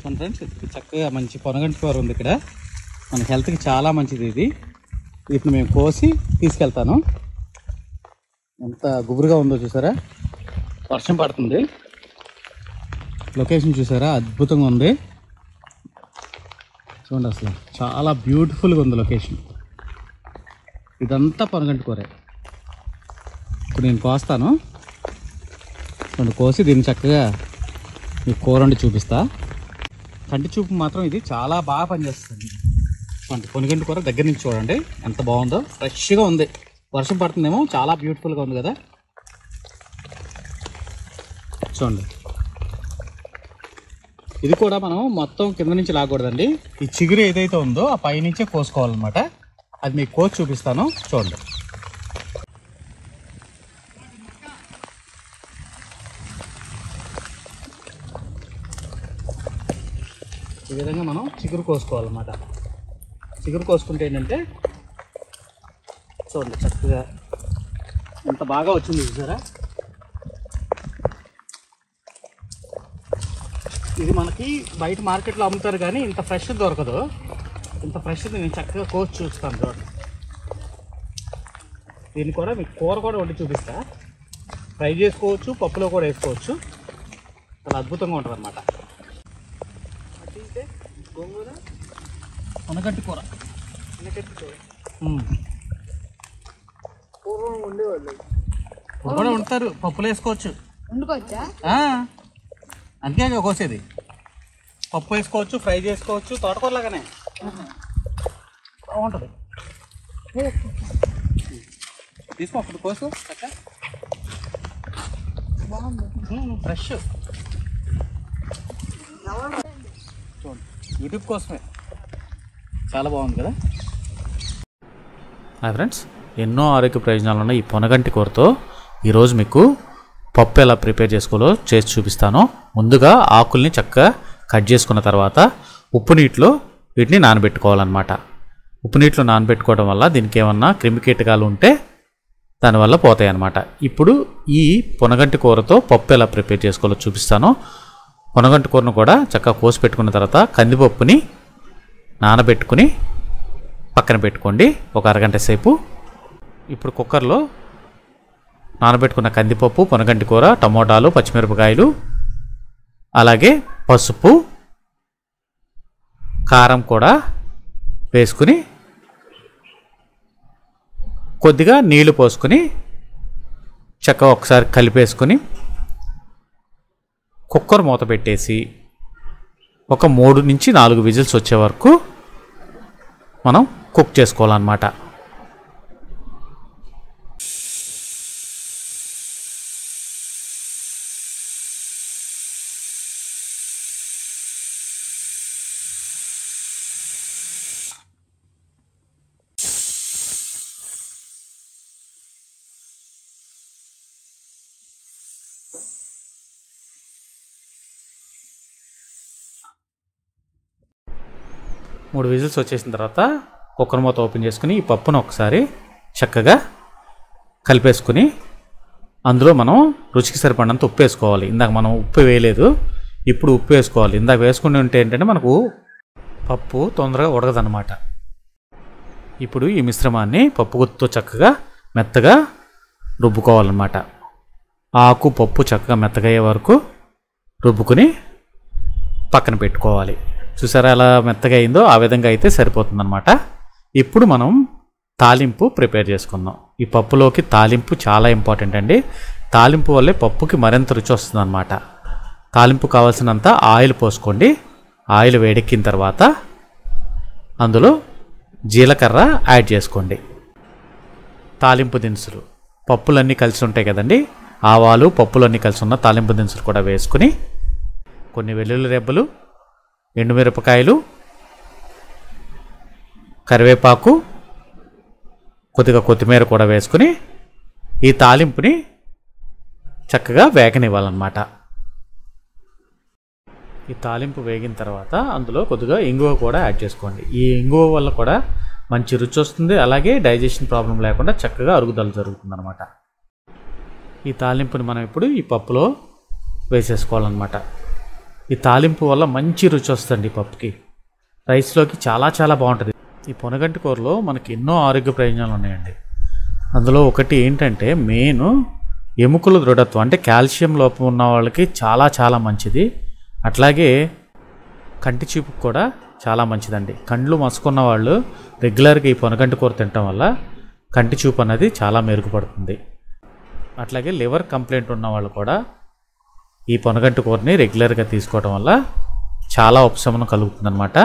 Friends చక్కగా మంచి పొనగంటి కూర ఉంది ఇక్కడ. మన హెల్త్కి చాలా మంచిది ఇది. వీటిని మేము కోసి తీసుకెళ్తాను. ఎంత గుబురుగా ఉందో చూసారా, వర్షం పడుతుంది. లొకేషన్ చూసారా, అద్భుతంగా ఉంది. చూడండి, అసలు చాలా బ్యూటిఫుల్గా ఉంది లొకేషన్. ఇదంతా పొనగంటి కూర. ఇప్పుడు నేను కోస్తాను. చూడండి, కోసి దీన్ని చక్కగా మీకు కూర వండి చూపిస్తా. కంటి చూపు మాత్రం ఇది చాలా బాగా పనిచేస్తుంది. చూడండి, పొనగంటి కూర దగ్గర నుంచి చూడండి ఎంత బాగుందో, ఫ్రెష్గా ఉంది. వర్షం పడుతుందేమో, చాలా బ్యూటిఫుల్గా ఉంది కదా. చూడండి, ఇది కూడా మనం మొత్తం కింద నుంచి లాగకూడదండి. ఈ చిగురు ఏదైతే ఉందో ఆ పైనుంచే కోసుకోవాలన్నమాట. అది మీకు కోసి చూపిస్తాను, చూడండి. ఈ విధంగా మనం చిగురు కోసుకోవాలన్నమాట. చిగురు కోసుకుంటే ఏంటంటే చూడండి, చక్కగా ఎంత బాగా వచ్చింది చూసారా. ఇది మనకి బయట మార్కెట్లో అమ్ముతారు కానీ ఇంత ఫ్రెష్ దొరకదు. ఇంత ఫ్రెష్ నేను చక్కగా కోసి చూస్తాను చూడండి. దీన్ని కూడా మీకు కూర కూడా వండి చూపిస్తా. ఫ్రై చేసుకోవచ్చు, పప్పులో కూడా వేసుకోవచ్చు. చాలా అద్భుతంగా ఉంటుంది అన్నమాట. పొనగంటి కూర కూడా వండుతారు, పప్పులు వేసుకోవచ్చు. అందుకే కోసేది. పప్పు వేసుకోవచ్చు, ఫ్రై చేసుకోవచ్చు, తోటకూరలాగానే బాగుంటుంది. తీసుకో, అప్పుడు కోసు ఫ్రెష్. చూడండి, యూట్యూబ్ కోసమే చాలా బాగుంది కదా. హాయ్ ఫ్రెండ్స్, ఎన్నో ఆరోగ్య ప్రయోజనాలు ఉన్న ఈ పొనగంటి కూరతో ఈరోజు మీకు పప్పు ఎలా ప్రిపేర్ చేసుకోవాలో చేసి చూపిస్తాను. ముందుగా ఆకుల్ని చక్కగా కట్ చేసుకున్న తర్వాత ఉప్పు నీటిలో వీటిని నానబెట్టుకోవాలన్నమాట. ఉప్పు నీటిలో నానబెట్టుకోవడం వల్ల దీనికి ఏమన్నా క్రిమికీటకాలు ఉంటే దానివల్ల పోతాయి అన్నమాట. ఇప్పుడు ఈ పొనగంటి కూరతో పప్పు ఎలా ప్రిపేర్ చేసుకోవాలో చూపిస్తాను. పొనగంటి కూరను కూడా చక్కగా కోసి పెట్టుకున్న తర్వాత కందిపప్పుని నానబెట్టుకుని పక్కన పెట్టుకోండి ఒక అరగంట సేపు. ఇప్పుడు కుక్కర్లో నానబెట్టుకున్న కందిపప్పు, పొనగంటి కూర, టమోటాలు, పచ్చిమిరపకాయలు, అలాగే పసుపు, కారం కూడా వేసుకుని కొద్దిగా నీళ్లు పోసుకొని చక్కగా ఒకసారి కలిపేసుకుని కుక్కర్ మూత పెట్టేసి ఒక 3 నుంచి 4 విజిల్స్ వచ్చే వరకు మనం కుక్ చేసుకోవాలన్నమాట. మూడు విజిల్స్ వచ్చేసిన తర్వాత కుక్కర్ మూత ఓపెన్ చేసుకుని ఈ పప్పును ఒకసారి చక్కగా కలిపేసుకుని అందులో మనం రుచికి సరిపడినంత ఉప్పు వేసుకోవాలి. ఇందాక మనం ఉప్పు వేయలేదు, ఇప్పుడు ఉప్పు వేసుకోవాలి. ఇందాక వేసుకుని ఉంటే ఏంటంటే మనకు పప్పు తొందరగా ఉడకదన్నమాట. ఇప్పుడు ఈ మిశ్రమాన్ని పప్పు గుత్తితో చక్కగా మెత్తగా రుబ్బుకోవాలన్నమాట. ఆకు పప్పు చక్కగా మెత్తగా అయ్యే వరకు రుబ్బుకుని పక్కన పెట్టుకోవాలి. చూసారా ఎలా మెత్తగా అయిందో, ఆ విధంగా అయితే సరిపోతుందన్నమాట. ఇప్పుడు మనం తాలింపు ప్రిపేర్ చేసుకుందాం. ఈ పప్పులోకి తాలింపు చాలా ఇంపార్టెంట్ అండి. తాలింపు వల్లే పప్పుకి మరింత రుచి వస్తుందన్నమాట. తాలింపు కావాల్సినంత ఆయిల్ పోసుకోండి. ఆయిల్ వేడెక్కిన తర్వాత అందులో జీలకర్ర యాడ్ చేసుకోండి. తాలింపు దినుసులు, పప్పులన్నీ కలిసి ఉంటాయి కదండి, ఆవాలు పప్పులన్నీ కలిసి ఉన్న తాలింపు దినుసులు కూడా వేసుకుని కొన్ని వెల్లుల్లి రెబ్బలు, ఎండుమిరపకాయలు, కరివేపాకు, కొద్దిగా కొత్తిమీర కూడా వేసుకుని ఈ తాలింపుని చక్కగా వేగనివ్వాలన్నమాట. ఈ తాలింపు వేగిన తర్వాత అందులో కొద్దిగా ఇంగువ కూడా యాడ్ చేసుకోండి. ఈ ఇంగువ వల్ల కూడా మంచి రుచి వస్తుంది, అలాగే డైజెషన్ ప్రాబ్లం లేకుండా చక్కగా అరుగుదల జరుగుతుందన్నమాట. ఈ తాలింపుని మనం ఇప్పుడు ఈ పప్పులో వేసేసుకోవాలన్నమాట. ఈ తాలింపు వల్ల మంచి రుచి వస్తుంది పప్పుకి, రైస్లోకి చాలా చాలా బాగుంటుంది. ఈ పొనగంటి కూరలో మనకి ఎన్నో ఆరోగ్య ప్రయోజనాలు ఉన్నాయండి. అందులో ఒకటి ఏంటంటే మెయిన్ ఎముకల దృఢత్వం, అంటే కాల్షియం లోపం ఉన్న వాళ్ళకి చాలా చాలా మంచిది. అట్లాగే కంటి చూపుకు కూడా చాలా మంచిదండి. కండ్లు మసుకున్న వాళ్ళు రెగ్యులర్గా ఈ పొనగంటి కూర తినటం వల్ల కంటి చూపు అనేది చాలా మెరుగుపడుతుంది. అట్లాగే లివర్ కంప్లైంట్ ఉన్న వాళ్ళు కూడా ఈ పొనగంటి కూరని రెగ్యులర్గా తీసుకోవడం వల్ల చాలా ఉపశమనం కలుగుతుందన్నమాట.